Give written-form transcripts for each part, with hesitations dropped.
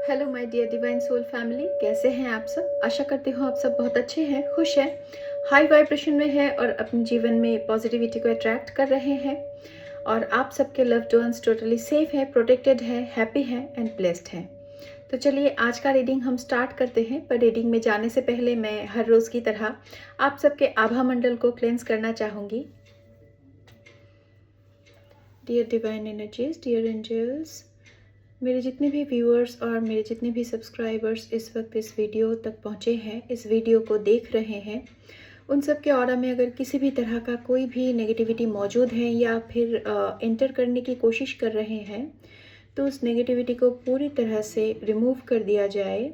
Hello my dear divine soul family, कैसे हैं आप सब। आशा करती हूँ आप सब बहुत अच्छे हैं, खुश हैं, हाई वाइब्रेशन में हैं और अपने जीवन में पॉजिटिविटी को अट्रैक्ट कर रहे हैं। और आप सबके लव्ड वंस टोटली सेफ हैं, प्रोटेक्टेड हैं, हैप्पी हैं एंड ब्लेस्ड हैं। तो चलिए आज का रीडिंग हम स्टार्ट करते हैं। पर रीडिंग में जाने से पहले मैं हर रोज़ की तरह आप सबके आभा मंडल को क्लेंस करना चाहूँगी। Dear divine energies, dear angels, मेरे जितने भी व्यूअर्स और मेरे जितने भी सब्सक्राइबर्स इस वक्त इस वीडियो तक पहुँचे हैं, इस वीडियो को देख रहे हैं, उन सब के ऑरा में अगर किसी भी तरह का कोई भी नेगेटिविटी मौजूद है या फिर एंटर करने की कोशिश कर रहे हैं, तो उस नेगेटिविटी को पूरी तरह से रिमूव कर दिया जाए,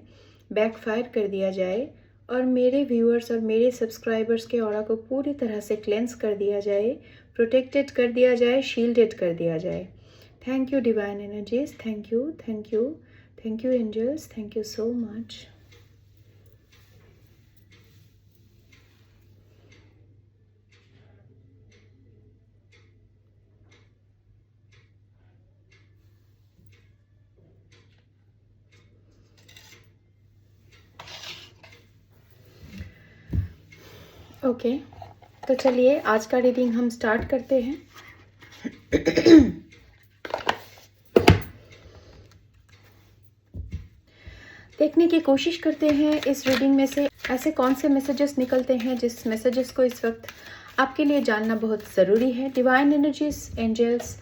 बैकफायर कर दिया जाए और मेरे व्यूअर्स और मेरे सब्सक्राइबर्स के ऑरा को पूरी तरह से क्लेंस कर दिया जाए, प्रोटेक्टेड कर दिया जाए, शील्डेड कर दिया जाए। Thank you, divine energies. Thank you, thank you, thank you, angels. Thank you so much. Okay, तो चलिए आज का रीडिंग हम स्टार्ट करते हैं। देखने की कोशिश करते हैं इस रीडिंग में से ऐसे कौन से मैसेजेस निकलते हैं जिस मैसेजेस को इस वक्त आपके लिए जानना बहुत ज़रूरी है। डिवाइन एनर्जीज, एंजल्स,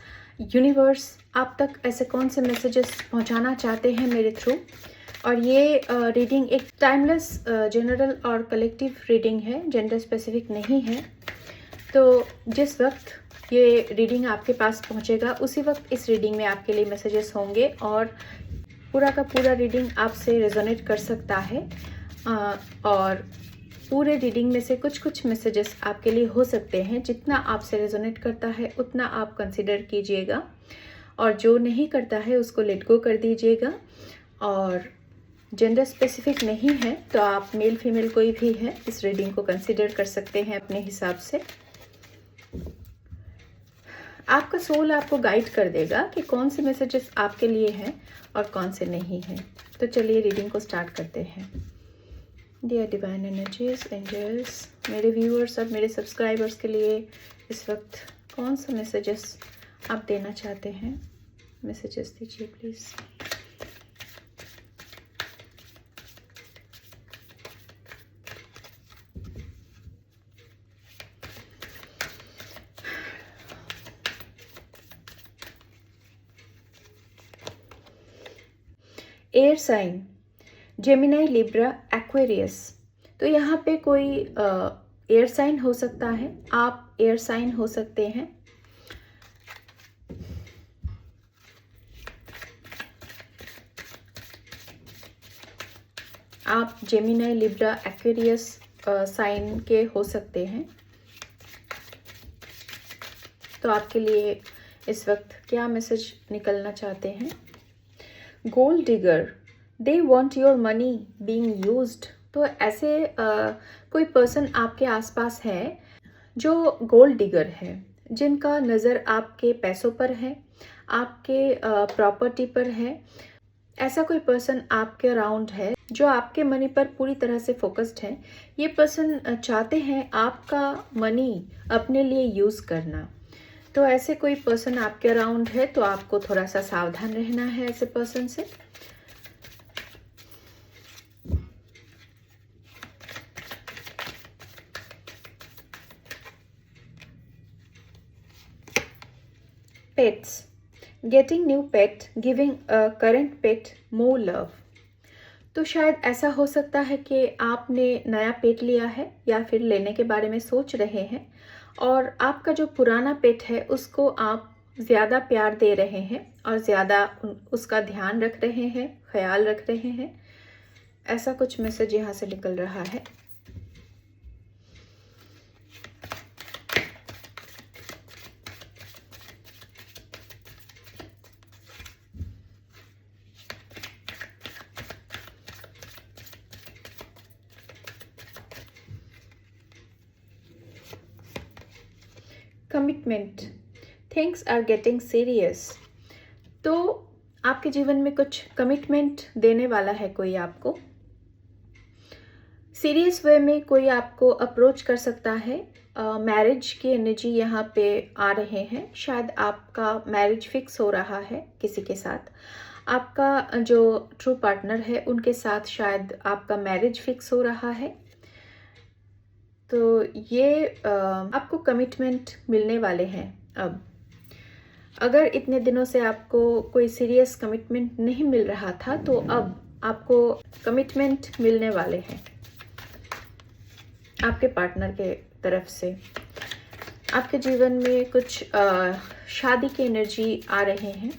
यूनिवर्स आप तक ऐसे कौन से मैसेजेस पहुंचाना चाहते हैं मेरे थ्रू। और ये रीडिंग एक टाइमलेस जनरल और कलेक्टिव रीडिंग है, जेंडर स्पेसिफिक नहीं है। तो जिस वक्त ये रीडिंग आपके पास पहुंचेगा उसी वक्त इस रीडिंग में आपके लिए मैसेजेस होंगे और पूरा का पूरा रीडिंग आपसे रेजोनेट कर सकता है। और पूरे रीडिंग में से कुछ कुछ मैसेजेस आपके लिए हो सकते हैं। जितना आपसे रेजोनेट करता है उतना आप कंसिडर कीजिएगा और जो नहीं करता है उसको लेट गो कर दीजिएगा। और जेंडर स्पेसिफिक नहीं है तो आप मेल फीमेल कोई भी है इस रीडिंग को कंसिडर कर सकते हैं अपने हिसाब से। आपका सोल आपको गाइड कर देगा कि कौन से मैसेजेस आपके लिए हैं और कौन से नहीं हैं। तो चलिए रीडिंग को स्टार्ट करते हैं। डियर डिवाइन एनर्जीज, एंजल्स, मेरे व्यूअर्स और मेरे सब्सक्राइबर्स के लिए इस वक्त कौन सा मैसेजेस आप देना चाहते हैं, मैसेजेस दीजिए please. Air sign, Gemini, Libra, Aquarius. तो यहाँ पे कोई एयर साइन हो सकता है, आप एयर साइन हो सकते हैं। आप जेमिनी, लिब्रा, एक्वेरियस साइन के हो सकते हैं। तो आपके लिए इस वक्त क्या मैसेज निकलना चाहते हैं। Gold digger, they want your money being used. तो ऐसे कोई पर्सन आपके आसपास है जो गोल्ड डिगर है, जिनका नज़र आपके पैसों पर है, आपके प्रॉपर्टी पर है। ऐसा कोई पर्सन आपके अराउंड है जो आपके मनी पर पूरी तरह से फोकस्ड है। ये पर्सन चाहते हैं आपका मनी अपने लिए यूज़ करना। तो ऐसे कोई पर्सन आपके अराउंड है तो आपको थोड़ा सा सावधान रहना है ऐसे पर्सन से। Pets, getting new pet, giving a current pet more love. तो शायद ऐसा हो सकता है कि आपने नया पेट लिया है या फिर लेने के बारे में सोच रहे हैं और आपका जो पुराना पेट है उसको आप ज़्यादा प्यार दे रहे हैं और ज़्यादा उसका ध्यान रख रहे हैं, ख्याल रख रहे हैं। ऐसा कुछ मैसेज यहाँ से निकल रहा है। Commitment, things are getting serious. तो आपके जीवन में कुछ कमिटमेंट देने वाला है कोई आपको। सीरियस वे में कोई आपको अप्रोच कर सकता है। मैरिज की एनर्जी यहाँ पे आ रहे हैं। शायद आपका मैरिज फिक्स हो रहा है किसी के साथ। आपका जो ट्रू पार्टनर है उनके साथ शायद आपका मैरिज फिक्स हो रहा है। तो ये आपको कमिटमेंट मिलने वाले हैं अब। अगर इतने दिनों से आपको कोई सीरियस कमिटमेंट नहीं मिल रहा था तो अब आपको कमिटमेंट मिलने वाले हैं आपके पार्टनर के तरफ से। आपके जीवन में कुछ शादी की एनर्जी आ रहे हैं।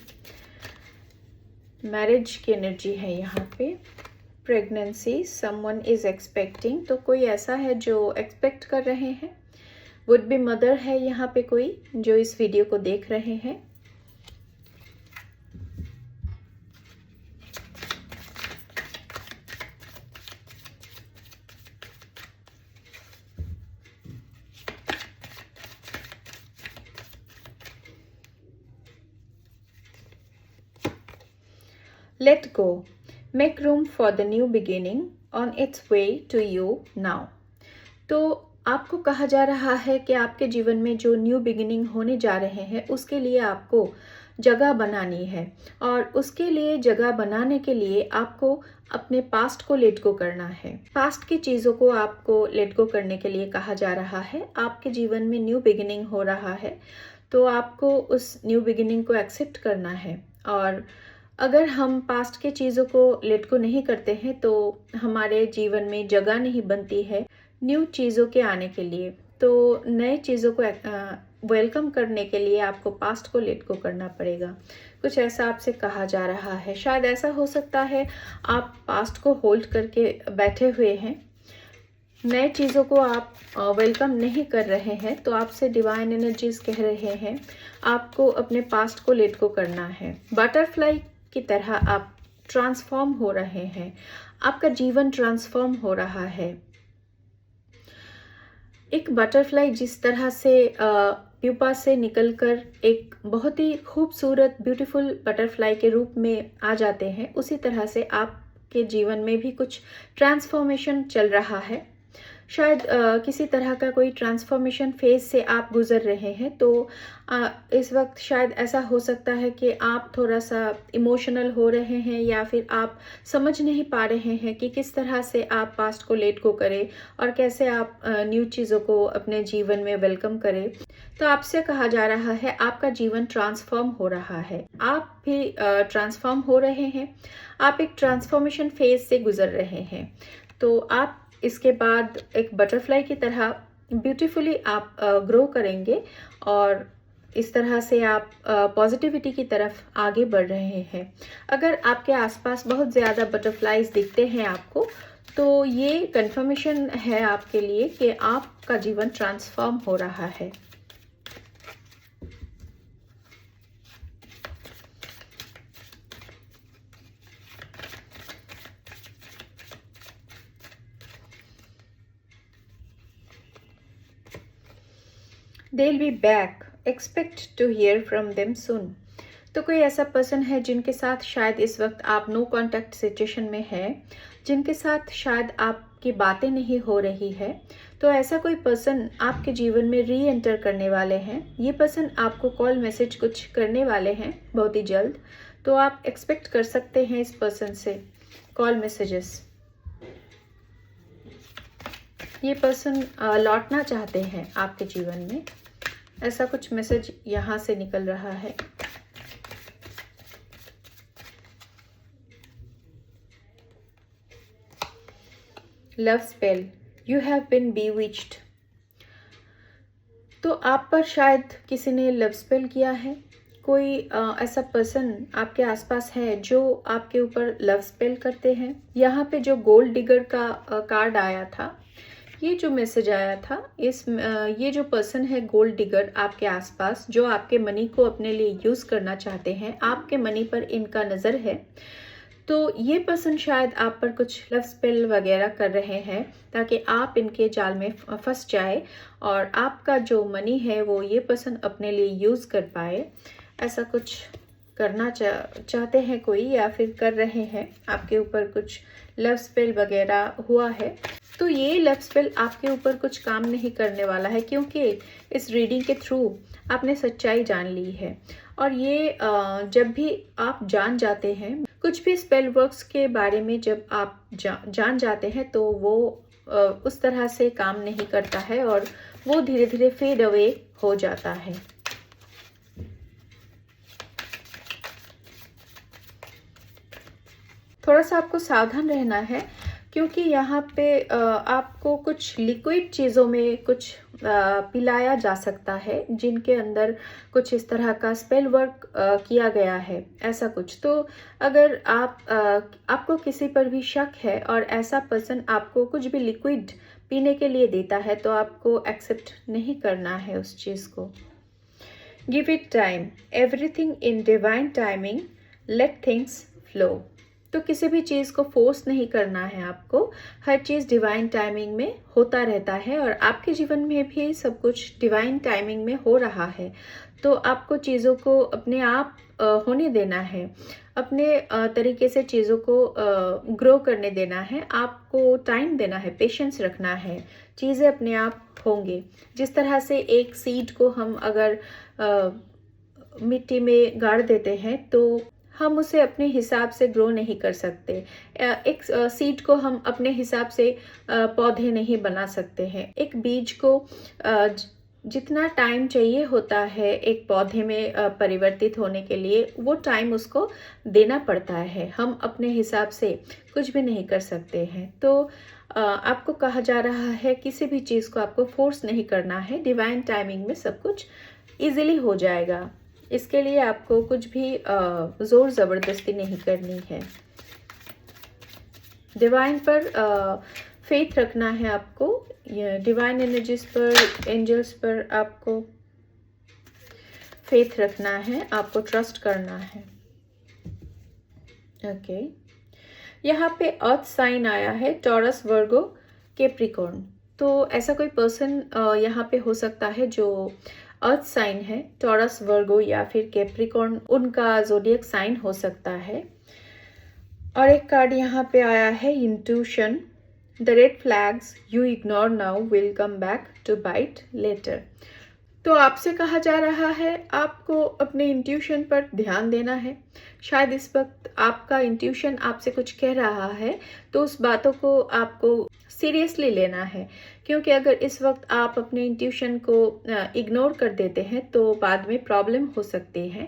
मैरिज की एनर्जी है यहाँ पे। प्रेगनेंसी, समवन इज एक्सपेक्टिंग, तो कोई ऐसा है जो एक्सपेक्ट कर रहे हैं। वुड बी मदर है यहाँ पे कोई जो इस वीडियो को देख रहे हैं। Let go. Make room for the new beginning on its way to you now. तो आपको कहा जा रहा है कि आपके जीवन में जो न्यू बिगिनिंग होने जा रहे हैं उसके लिए आपको जगह बनानी है, और उसके लिए जगह बनाने के लिए आपको अपने पास्ट को लेट गो करना है। पास्ट की चीज़ों को आपको लेट गो करने के लिए कहा जा रहा है। आपके जीवन में न्यू बिगिनिंग हो रहा है तो आपको उस न्यू बिगिनिंग को एक्सेप्ट करना है। और अगर हम पास्ट के चीज़ों को लेट को नहीं करते हैं तो हमारे जीवन में जगह नहीं बनती है न्यू चीज़ों के आने के लिए। तो नए चीज़ों को वेलकम करने के लिए आपको पास्ट को लेट को करना पड़ेगा। कुछ ऐसा आपसे कहा जा रहा है। शायद ऐसा हो सकता है आप पास्ट को होल्ड करके बैठे हुए हैं, नए चीज़ों को आप वेलकम नहीं कर रहे हैं। तो आपसे डिवाइन एनर्जीज कह रहे हैं आपको अपने पास्ट को लेट को करना है। बटरफ्लाई की तरह आप ट्रांसफॉर्म हो रहे हैं। आपका जीवन ट्रांसफॉर्म हो रहा है। एक बटरफ्लाई जिस तरह से प्यूपा से निकलकर एक बहुत ही खूबसूरत ब्यूटीफुल बटरफ्लाई के रूप में आ जाते हैं, उसी तरह से आपके जीवन में भी कुछ ट्रांसफॉर्मेशन चल रहा है। शायद किसी तरह का कोई ट्रांसफॉर्मेशन फेज से आप गुजर रहे हैं। तो इस वक्त शायद ऐसा हो सकता है कि आप थोड़ा सा इमोशनल हो रहे हैं, या फिर आप समझ नहीं पा रहे हैं कि किस तरह से आप पास्ट को लेट को करें और कैसे आप न्यू चीज़ों को अपने जीवन में वेलकम करें। तो आपसे कहा जा रहा है आपका जीवन ट्रांसफॉर्म हो रहा है। आप भी ट्रांसफॉर्म हो रहे हैं। आप एक ट्रांसफॉर्मेशन फेज से गुजर रहे हैं। तो आप इसके बाद एक बटरफ्लाई की तरह ब्यूटीफुली आप ग्रो करेंगे, और इस तरह से आप पॉजिटिविटी की तरफ आगे बढ़ रहे हैं। अगर आपके आसपास बहुत ज़्यादा बटरफ्लाईज दिखते हैं आपको, तो ये कंफर्मेशन है आपके लिए कि आपका जीवन ट्रांसफॉर्म हो रहा है। They'll be back. Expect to hear from them soon. तो कोई ऐसा पर्सन है जिनके साथ शायद इस वक्त आप नो कॉन्टैक्ट सिचुएशन में है, जिनके साथ शायद आपकी बातें नहीं हो रही है। तो ऐसा कोई पर्सन आपके जीवन में री एंटर करने वाले हैं। ये पर्सन आपको कॉल मैसेज कुछ करने वाले हैं बहुत ही जल्द। तो आप एक्सपेक्ट कर सकते हैं इस पर्सन से कॉल मैसेजेस। ये पर्सन लौटना चाहते हैं आपके जीवन में, ऐसा कुछ मैसेज यहाँ से निकल रहा है। Love spell, you have been bewitched. तो आप पर शायद किसी ने लव स्पेल किया है। कोई ऐसा पर्सन आपके आसपास है जो आपके ऊपर लव स्पेल करते हैं। यहाँ पे जो गोल्ड डिगर का कार्ड आया था, ये जो मैसेज आया था, ये जो पर्सन है गोल्ड डिगर आपके आसपास, जो आपके मनी को अपने लिए यूज़ करना चाहते हैं, आपके मनी पर इनका नज़र है। तो ये पर्सन शायद आप पर कुछ लव स्पेल वगैरह कर रहे हैं ताकि आप इनके जाल में फंस जाए और आपका जो मनी है वो ये पर्सन अपने लिए यूज़ कर पाए। ऐसा कुछ करना चाहते हैं कोई, या फिर कर रहे हैं, आपके ऊपर कुछ लव स्पेल वगैरह हुआ है, तो ये लव स्पेल आपके ऊपर कुछ काम नहीं करने वाला है, क्योंकि इस रीडिंग के थ्रू आपने सच्चाई जान ली है। और ये जब भी आप जान जाते हैं कुछ भी स्पेल वर्क्स के बारे में, जब आप जान जाते हैं तो वो उस तरह से काम नहीं करता है और वो धीरे धीरे फेड अवे हो जाता है। थोड़ा सा आपको सावधान रहना है, क्योंकि यहाँ पे आपको कुछ लिक्विड चीज़ों में कुछ पिलाया जा सकता है, जिनके अंदर कुछ इस तरह का स्पेल वर्क किया गया है, ऐसा कुछ। तो अगर आपको किसी पर भी शक है और ऐसा पर्सन आपको कुछ भी लिक्विड पीने के लिए देता है, तो आपको एक्सेप्ट नहीं करना है उस चीज़ को। Give it time, everything in divine timing, let things flow. तो किसी भी चीज़ को फोर्स नहीं करना है आपको, हर चीज़ डिवाइन टाइमिंग में होता रहता है और आपके जीवन में भी सब कुछ डिवाइन टाइमिंग में हो रहा है। तो आपको चीज़ों को अपने आप होने देना है, अपने तरीके से चीज़ों को ग्रो करने देना है, आपको टाइम देना है, पेशेंस रखना है, चीज़ें अपने आप होंगे। जिस तरह से एक सीड को हम अगर मिट्टी में गाड़ देते हैं तो हम उसे अपने हिसाब से ग्रो नहीं कर सकते। एक सीड को हम अपने हिसाब से पौधे नहीं बना सकते हैं। एक बीज को जितना टाइम चाहिए होता है एक पौधे में परिवर्तित होने के लिए, वो टाइम उसको देना पड़ता है। हम अपने हिसाब से कुछ भी नहीं कर सकते हैं। तो आपको कहा जा रहा है किसी भी चीज़ को आपको फोर्स नहीं करना है, डिवाइन टाइमिंग में सब कुछ इजीली हो जाएगा। इसके लिए आपको कुछ भी ज़ोर ज़बरदस्ती नहीं करनी है। डिवाइन पर फेथ रखना है आपको, डिवाइन एनर्जीज पर, एंजल्स पर आपको फेथ रखना है, आपको ट्रस्ट करना है। ओके, यहाँ पे अर्थ साइन आया है, टॉरस, वर्गो, कैप्रिकॉर्न। तो ऐसा कोई पर्सन यहाँ पे हो सकता है जो अर्थ साइन है, टॉरस, वर्गो या फिर कैप्रिकॉर्न उनका ज़ोडिएक साइन हो सकता है। और एक कार्ड यहाँ पे आया है, intuition, the red flags you ignore now will come back to bite later. तो आपसे कहा जा रहा है आपको अपने इंट्यूशन पर ध्यान देना है। शायद इस वक्त आपका इंट्यूशन आपसे कुछ कह रहा है, तो उस बातों को आपको सीरियसली लेना है, क्योंकि अगर इस वक्त आप अपने इंट्यूशन को इग्नोर कर देते हैं तो बाद में प्रॉब्लम हो सकती है।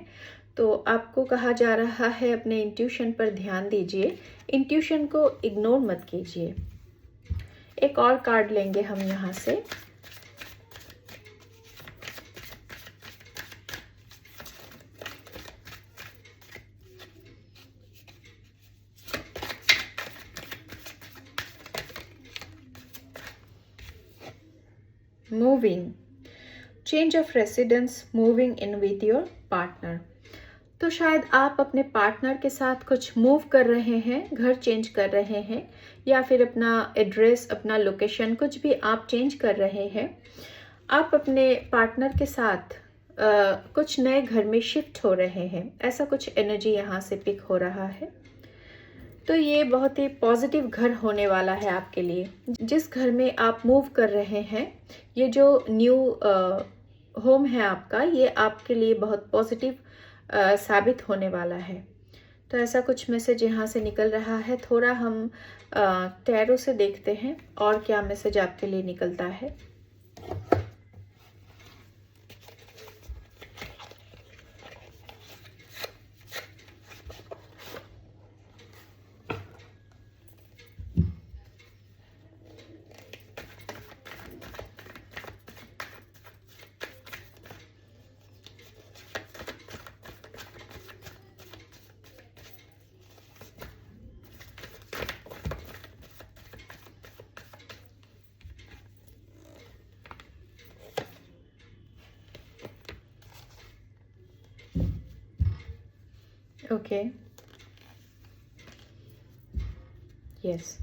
तो आपको कहा जा रहा है अपने इंट्यूशन पर ध्यान दीजिए, इंट्यूशन को इग्नोर मत कीजिए। एक और कार्ड लेंगे हम यहाँ से। Moving, change of residence, moving in with your partner. तो शायद आप अपने पार्टनर के साथ कुछ मूव कर रहे हैं, घर चेंज कर रहे हैं, या फिर अपना एड्रेस, अपना लोकेशन, कुछ भी आप चेंज कर रहे हैं। आप अपने पार्टनर के साथ कुछ नए घर में शिफ्ट हो रहे हैं, ऐसा कुछ एनर्जी यहाँ से पिक हो रहा है। तो ये बहुत ही पॉजिटिव घर होने वाला है आपके लिए। जिस घर में आप मूव कर रहे हैं, ये जो न्यू होम है आपका, ये आपके लिए बहुत पॉजिटिव साबित होने वाला है। तो ऐसा कुछ मैसेज यहाँ से निकल रहा है। थोड़ा हम टैरो से देखते हैं और क्या मैसेज आपके लिए निकलता है। ओके, यस,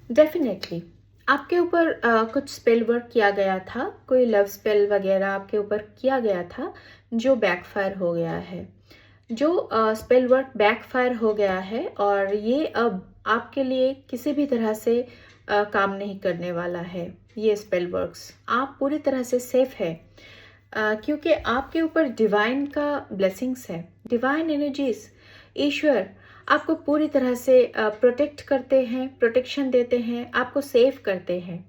डेफिनेटली आपके ऊपर कुछ स्पेल वर्क किया गया था, कोई लव स्पेल वगैरह आपके ऊपर किया गया था जो बैकफायर हो गया है। जो स्पेल वर्क बैकफायर हो गया है और ये अब आपके लिए किसी भी तरह से काम नहीं करने वाला है। ये स्पेल वर्क्स आप पूरी तरह से सेफ है, क्योंकि आपके ऊपर डिवाइन का ब्लेसिंग्स है। डिवाइन एनर्जीज, ईश्वर आपको पूरी तरह से प्रोटेक्ट करते हैं, प्रोटेक्शन देते हैं, आपको सेव करते हैं।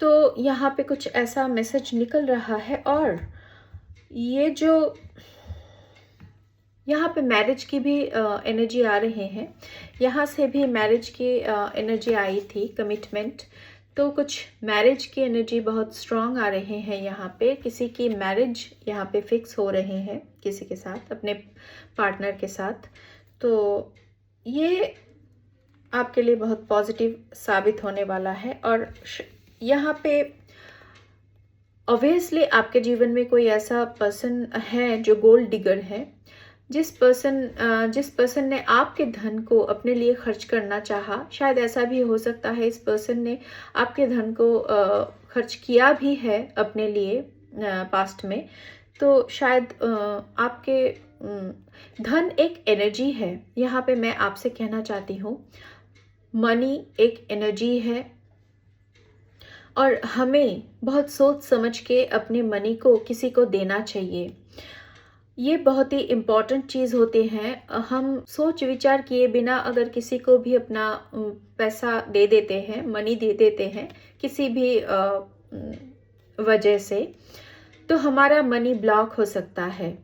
तो यहाँ पे कुछ ऐसा मैसेज निकल रहा है और ये जो यहाँ पे मैरिज की भी एनर्जी आ रहे हैं। यहाँ से भी मैरिज की एनर्जी आई थी, कमिटमेंट। तो कुछ मैरिज की एनर्जी बहुत स्ट्रांग आ रहे हैं यहाँ पे। किसी की मैरिज यहाँ पे फिक्स हो रहे हैं किसी के साथ, अपने पार्टनर के साथ। तो ये आपके लिए बहुत पॉजिटिव साबित होने वाला है। और यहाँ पे ऑब्वियसली आपके जीवन में कोई ऐसा पर्सन है जो गोल्ड डिगर है, जिस पर्सन ने आपके धन को अपने लिए खर्च करना चाहा। शायद ऐसा भी हो सकता है इस पर्सन ने आपके धन को खर्च किया भी है अपने लिए पास्ट में। तो शायद आपके धन एक एनर्जी है। यहाँ पे मैं आपसे कहना चाहती हूँ, मनी एक एनर्जी है और हमें बहुत सोच समझ के अपने मनी को किसी को देना चाहिए। ये बहुत ही इम्पॉर्टेंट चीज़ होती है। हम सोच विचार किए बिना अगर किसी को भी अपना पैसा दे देते हैं, मनी दे देते हैं किसी भी वजह से, तो हमारा मनी ब्लॉक हो सकता है।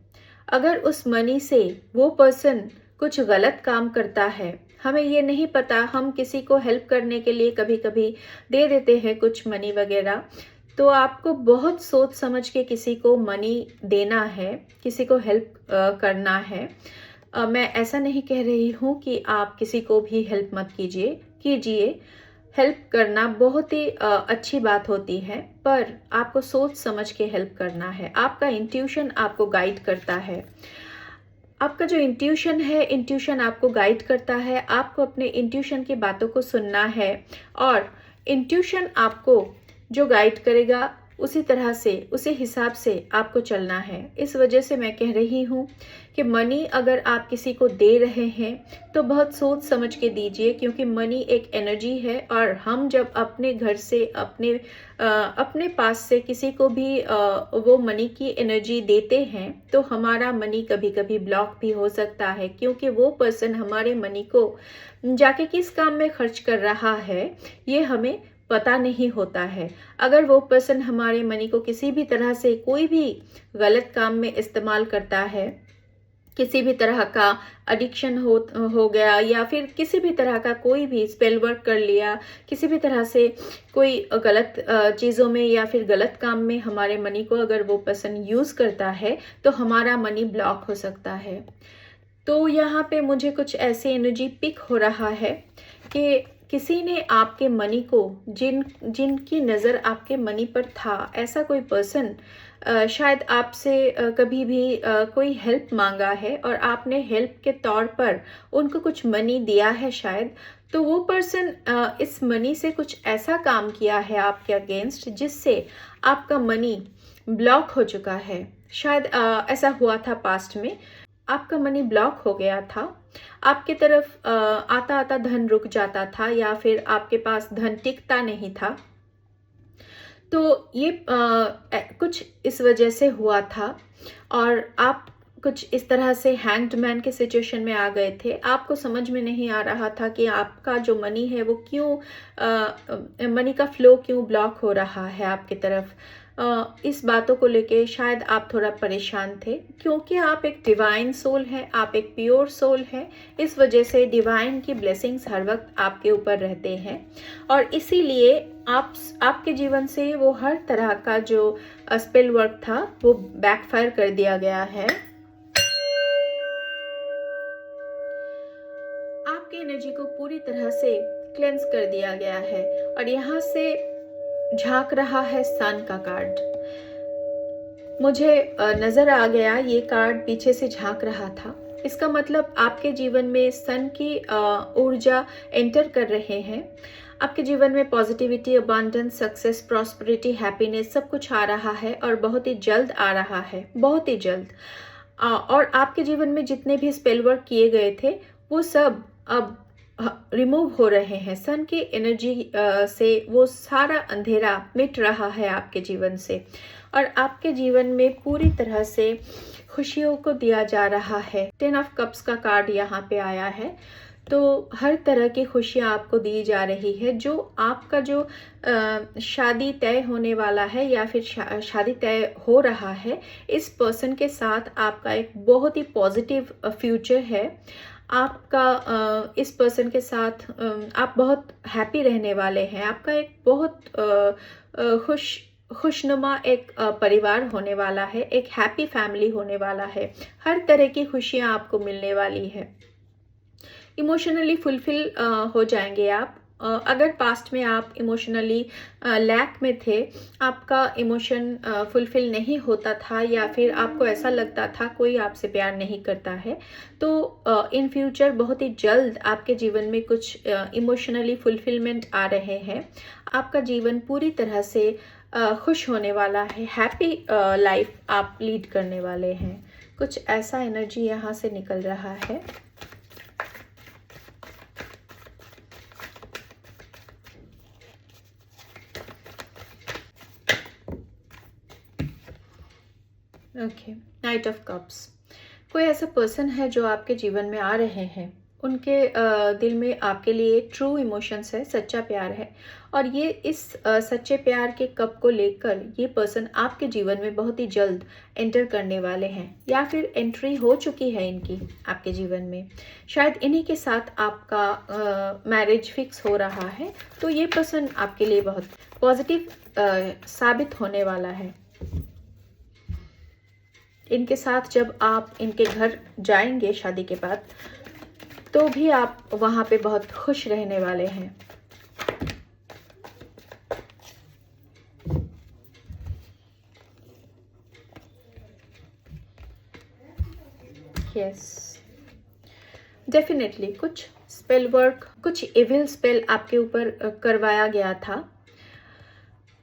अगर उस मनी से वो पर्सन कुछ गलत काम करता है, हमें ये नहीं पता, हम किसी को हेल्प करने के लिए कभी कभी दे देते हैं कुछ मनी वगैरह, तो आपको बहुत सोच समझ के किसी को मनी देना है, किसी को हेल्प करना है। मैं ऐसा नहीं कह रही हूँ कि आप किसी को भी हेल्प मत कीजिए। हेल्प करना बहुत ही अच्छी बात होती है, पर आपको सोच समझ के हेल्प करना है। आपका इंट्यूशन आपको गाइड करता है। आपका जो इंट्यूशन है, इंट्यूशन आपको गाइड करता है। आपको अपने इंट्यूशन की बातों को सुनना है और इंट्यूशन आपको जो गाइड करेगा उसी तरह से, उसी हिसाब से आपको चलना है। इस वजह से मैं कह रही हूँ कि मनी अगर आप किसी को दे रहे हैं तो बहुत सोच समझ के दीजिए, क्योंकि मनी एक एनर्जी है और हम जब अपने घर से, अपने पास से किसी को भी वो मनी की एनर्जी देते हैं तो हमारा मनी कभी कभी ब्लॉक भी हो सकता है, क्योंकि वो पर्सन हमारे मनी को जाके किस काम में खर्च कर रहा है ये हमें पता नहीं होता है। अगर वो पर्सन हमारे मनी को किसी भी तरह से कोई भी गलत काम में इस्तेमाल करता है, किसी भी तरह का एडिक्शन हो गया या फिर किसी भी तरह का कोई भी स्पेल वर्क कर लिया, किसी भी तरह से कोई गलत चीज़ों में या फिर गलत काम में हमारे मनी को अगर वो पर्सन यूज़ करता है तो हमारा मनी ब्लॉक हो सकता है। तो यहाँ पे मुझे कुछ ऐसी एनर्जी पिक हो रहा है कि किसी ने आपके मनी को, जिनकी नज़र आपके मनी पर था, ऐसा कोई पर्सन शायद आपसे कभी भी कोई हेल्प मांगा है और आपने हेल्प के तौर पर उनको कुछ मनी दिया है शायद। तो वो पर्सन इस मनी से कुछ ऐसा काम किया है आपके अगेंस्ट जिससे आपका मनी ब्लॉक हो चुका है। शायद ऐसा हुआ था पास्ट में, आपका मनी ब्लॉक हो गया था, आपके तरफ आता आता धन रुक जाता था या फिर आपके पास धन टिकता नहीं था। तो ये कुछ इस वजह से हुआ था और आप कुछ इस तरह से हैंग्ड मैन के सिचुएशन में आ गए थे। आपको समझ में नहीं आ रहा था कि आपका जो मनी है वो क्यों, मनी का फ्लो क्यों ब्लॉक हो रहा है आपकी तरफ। इस बातों को लेके शायद आप थोड़ा परेशान थे, क्योंकि आप एक डिवाइन सोल है, आप एक प्योर सोल है। इस वजह से डिवाइन की ब्लेसिंग्स हर वक्त आपके ऊपर रहते हैं और इसीलिए आपके जीवन से वो हर तरह का जो स्पेल वर्क था वो बैकफायर कर दिया गया है। आपकी एनर्जी को पूरी तरह से क्लेंस कर दिया गया है और यहाँ से झांक रहा है सन का कार्ड। मुझे नजर आ गया ये कार्ड पीछे से झांक रहा था। इसका मतलब आपके जीवन में सन की ऊर्जा एंटर कर रहे हैं। आपके जीवन में positivity, abundance, success, prosperity, happiness सब कुछ आ रहा है और बहुत ही जल्द आ रहा है, बहुत ही जल्द। और आपके जीवन में जितने भी स्पेल वर्क किए गए थे वो सब अब रिमूव हो रहे हैं। सन की एनर्जी से वो सारा अंधेरा मिट रहा है आपके जीवन से, और आपके जीवन में पूरी तरह से खुशियों को दिया जा रहा है। 10 ऑफ कप्स का कार्ड यहाँ पे आया है, तो हर तरह की खुशियाँ आपको दी जा रही है। जो आपका जो शादी तय होने वाला है या फिर शादी तय हो रहा है, इस पर्सन के साथ आपका एक बहुत ही पॉजिटिव फ्यूचर है। आपका इस पर्सन के साथ आप बहुत हैप्पी रहने वाले हैं। आपका एक बहुत खुशनुमा एक परिवार होने वाला है, एक हैप्पी फैमिली होने वाला है। हर तरह की खुशियाँ आपको मिलने वाली है। इमोशनली फुलफिल हो जाएंगे आप। अगर पास्ट में आप इमोशनली लैक में थे, आपका इमोशन फुलफिल नहीं होता था या फिर आपको ऐसा लगता था कोई आपसे प्यार नहीं करता है, तो इन फ्यूचर बहुत ही जल्द आपके जीवन में कुछ इमोशनली फुलफिलमेंट आ रहे हैं। आपका जीवन पूरी तरह से खुश होने वाला है। हैप्पी लाइफ आप लीड करने वाले हैं। कुछ ऐसा एनर्जी यहाँ से निकल रहा है। Okay, night of cups. कोई ऐसा पर्सन है जो आपके जीवन में आ रहे हैं, उनके दिल में आपके लिए ट्रू इमोशंस है, सच्चा प्यार है, और ये इस सच्चे प्यार के कप को लेकर ये पर्सन आपके जीवन में बहुत ही जल्द एंटर करने वाले हैं, या फिर एंट्री हो चुकी है इनकी आपके जीवन में। शायद इन्हीं के साथ आपका मैरिज फिक्स हो रहा है, तो ये पर्सन आपके लिए बहुत पॉजिटिव साबित होने वाला है। इनके साथ जब आप इनके घर जाएंगे शादी के बाद, तो भी आप वहाँ पे बहुत खुश रहने वाले हैं। यस, डेफिनेटली कुछ स्पेल वर्क, कुछ इविल स्पेल आपके ऊपर करवाया गया था।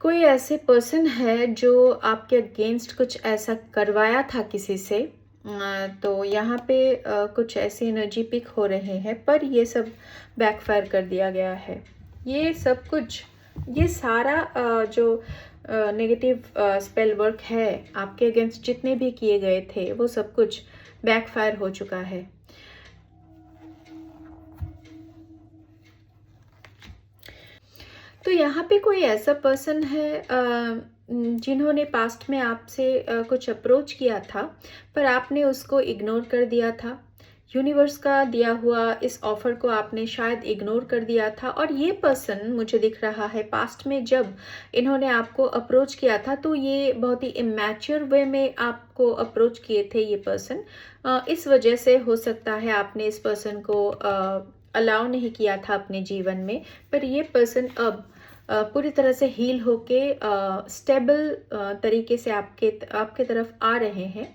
कोई ऐसे पर्सन है जो आपके अगेंस्ट कुछ ऐसा करवाया था किसी से, तो यहाँ पे कुछ ऐसी एनर्जी पिक हो रहे हैं, पर ये सब बैकफायर कर दिया गया है। ये सब कुछ, ये सारा जो नेगेटिव स्पेल वर्क है आपके अगेंस्ट जितने भी किए गए थे, वो सब कुछ बैकफायर हो चुका है। तो यहाँ पे कोई ऐसा पर्सन है जिन्होंने पास्ट में आपसे कुछ अप्रोच किया था, पर आपने उसको इग्नोर कर दिया था। यूनिवर्स का दिया हुआ इस ऑफर को आपने शायद इग्नोर कर दिया था, और ये पर्सन मुझे दिख रहा है पास्ट में जब इन्होंने आपको अप्रोच किया था, तो ये बहुत ही इमैच्योर वे में आपको अप्रोच किए थे ये पर्सन। इस वजह से हो सकता है आपने इस पर्सन को अलाउ नहीं किया था अपने जीवन में, पर ये पर्सन अब पूरी तरह से हील होके स्टेबल तरीके से आपके तरफ आ रहे हैं।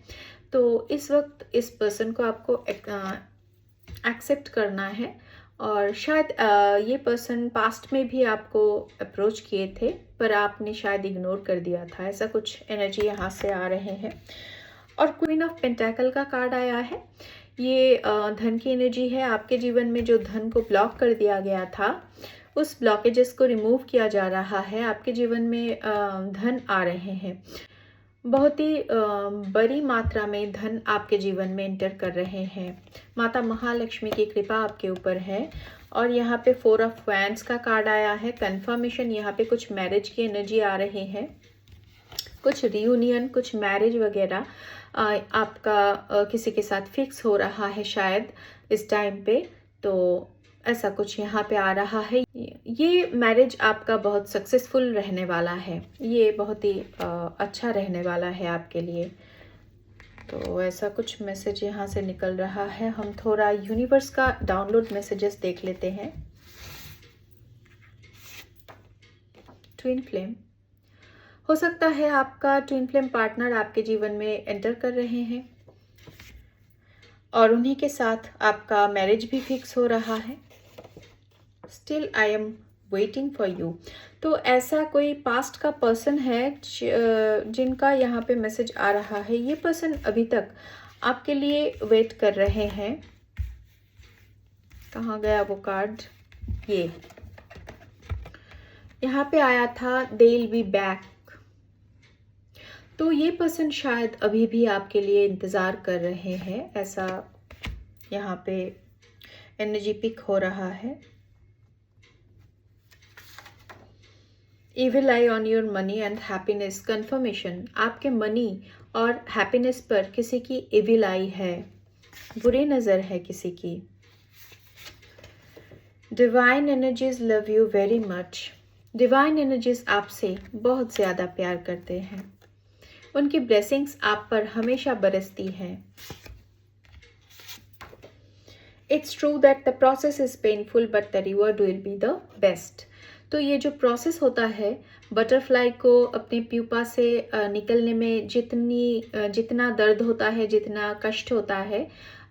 तो इस वक्त इस पर्सन को आपको एक्सेप्ट करना है, और शायद ये पर्सन पास्ट में भी आपको अप्रोच किए थे, पर आपने शायद इग्नोर कर दिया था। ऐसा कुछ एनर्जी यहाँ से आ रहे हैं। और क्वीन ऑफ पेंटाकल का कार्ड आया है। ये धन की एनर्जी है। आपके जीवन में जो धन को ब्लॉक कर दिया गया था, उस ब्लॉकेजेस को रिमूव किया जा रहा है। आपके जीवन में धन आ रहे हैं। बहुत ही बड़ी मात्रा में धन आपके जीवन में एंटर कर रहे हैं। माता महालक्ष्मी की कृपा आपके ऊपर है। और यहाँ पे 4 ऑफ वैंड्स का कार्ड आया है, कंफर्मेशन। यहाँ पे कुछ मैरिज की एनर्जी आ रही है, कुछ रियूनियन, कुछ मैरिज वगैरह आपका किसी के साथ फिक्स हो रहा है शायद इस टाइम पे। तो ऐसा कुछ यहाँ पे आ रहा है। ये मैरिज आपका बहुत सक्सेसफुल रहने वाला है। ये बहुत ही अच्छा रहने वाला है आपके लिए। तो ऐसा कुछ मैसेज यहाँ से निकल रहा है। हम थोड़ा यूनिवर्स का डाउनलोड मैसेजेस देख लेते हैं। ट्विन फ्लेम, हो सकता है आपका ट्विन फ्लेम पार्टनर आपके जीवन में एंटर कर रहे हैं, और उन्हीं के साथ आपका मैरिज भी फिक्स हो रहा है। Still I am waiting for you. तो ऐसा कोई पास्ट का पर्सन है जिनका यहाँ पे मैसेज आ रहा है। ये पर्सन अभी तक आपके लिए वेट कर रहे हैं। कहाँ गया वो कार्ड? ये यहाँ पे आया था, दे विल बी बैक। तो ये पर्सन शायद अभी भी आपके लिए इंतज़ार कर रहे हैं, ऐसा यहाँ पे एनर्जी पिक हो रहा है। Evil eye on your money and happiness confirmation। आपके मनी और हैप्पीनेस पर किसी की evil eye है, बुरी नज़र है किसी की। Divine energies love you very much। Divine energies आपसे बहुत ज़्यादा प्यार करते हैं, उनकी blessings आप पर हमेशा बरसती हैं। It's true that the process is painful but the reward will be the best। तो ये जो प्रोसेस होता है बटरफ्लाई को अपने प्यूपा से निकलने में जितना दर्द होता है, जितना कष्ट होता है,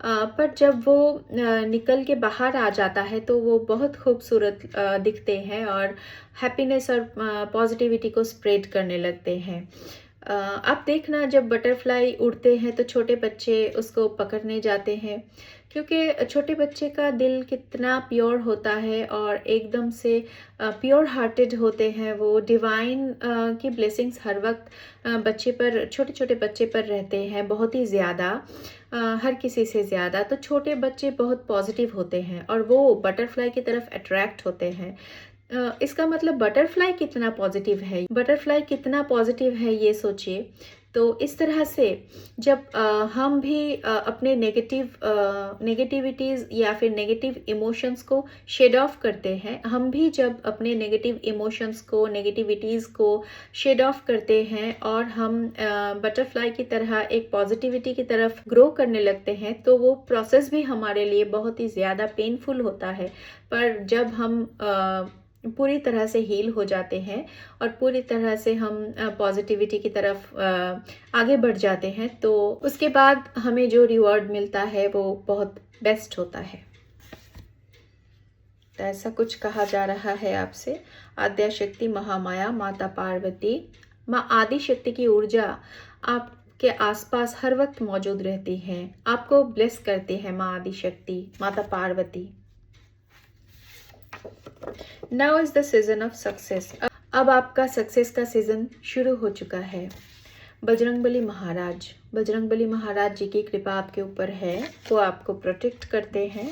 पर जब वो निकल के बाहर आ जाता है तो वो बहुत खूबसूरत दिखते हैं और हैप्पीनेस और पॉजिटिविटी को स्प्रेड करने लगते हैं। आप देखना, जब बटरफ्लाई उड़ते हैं तो छोटे बच्चे उसको पकड़ने जाते हैं, क्योंकि छोटे बच्चे का दिल कितना प्योर होता है और एकदम से प्योर हार्टेड होते हैं। वो डिवाइन की ब्लेसिंग्स हर वक्त बच्चे पर, छोटे छोटे बच्चे पर रहते हैं, बहुत ही ज़्यादा, हर किसी से ज़्यादा। तो छोटे बच्चे बहुत पॉजिटिव होते हैं और वो बटरफ्लाई की तरफ अट्रैक्ट होते हैं। इसका मतलब बटरफ्लाई कितना पॉजिटिव है, बटरफ्लाई कितना पॉजिटिव है, ये सोचिए। तो इस तरह से जब हम भी अपने नेगेटिविटीज़ या फिर नेगेटिव इमोशंस को शेड ऑफ करते हैं, हम भी जब अपने नेगेटिव इमोशंस को, नेगेटिविटीज़ को शेड ऑफ करते हैं और हम बटरफ्लाई की तरह एक पॉजिटिविटी की तरफ ग्रो करने लगते हैं, तो वो प्रोसेस भी हमारे लिए बहुत ही ज़्यादा पेनफुल होता है। पर जब हम पूरी तरह से हील हो जाते हैं और पूरी तरह से हम पॉजिटिविटी की तरफ आगे बढ़ जाते हैं, तो उसके बाद हमें जो रिवॉर्ड मिलता है वो बहुत बेस्ट होता है। तो ऐसा कुछ कहा जा रहा है आपसे। आद्या शक्ति, महामाया, माता पार्वती, माँ आदि शक्ति की ऊर्जा आपके आसपास हर वक्त मौजूद रहती है, आपको ब्लेस करती है माँ आदि शक्ति, माता Parvati. Now is the season of success। अब आपका सक्सेस का सीजन शुरू हो चुका है। बजरंगबली महाराज जी की कृपा आपके ऊपर है, वो आपको प्रोटेक्ट करते हैं।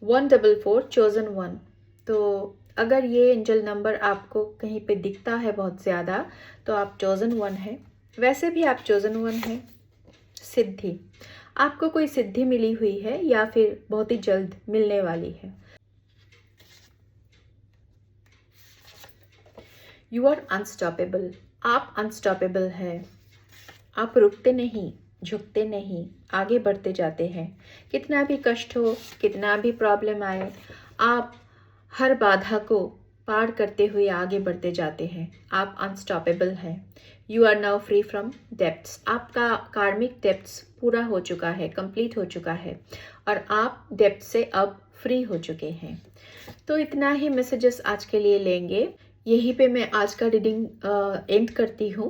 144 चोजन 1। तो अगर ये एंजल नंबर आपको कहीं पे दिखता है बहुत ज़्यादा, तो आप चोजन 1 है। वैसे भी आप चोजन 1 है। सिद्धि, आपको कोई सिद्धि मिली हुई है या फिर बहुत ही जल्द मिलने वाली है। You are unstoppable. आप अनस्टॉपेबल हैं। आप रुकते नहीं, झुकते नहीं, आगे बढ़ते जाते हैं। कितना भी कष्ट हो, कितना भी प्रॉब्लम आए, आप हर बाधा को पार करते हुए आगे बढ़ते जाते हैं। आप अनस्टॉपेबल हैं। You are now free from debts. आपका कार्मिक डेप्थ्स पूरा हो चुका है, कंप्लीट हो चुका है और आप डेप्थ से अब फ्री हो चुके हैं। तो इतना ही मैसेजेस आज के लिए लेंगे। यहीं पे मैं आज का रीडिंग एंड करती हूँ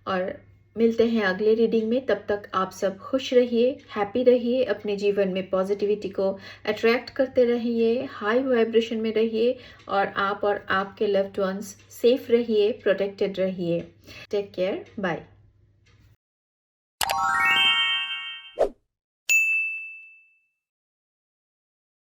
और मिलते हैं अगले रीडिंग में। तब तक आप सब खुश रहिए, हैप्पी रहिए, अपने जीवन में पॉजिटिविटी को अट्रैक्ट करते रहिए, हाई वाइब्रेशन में रहिए और आप और आपके लव्ड वंस सेफ रहिए, प्रोटेक्टेड रहिए। Take care, bye.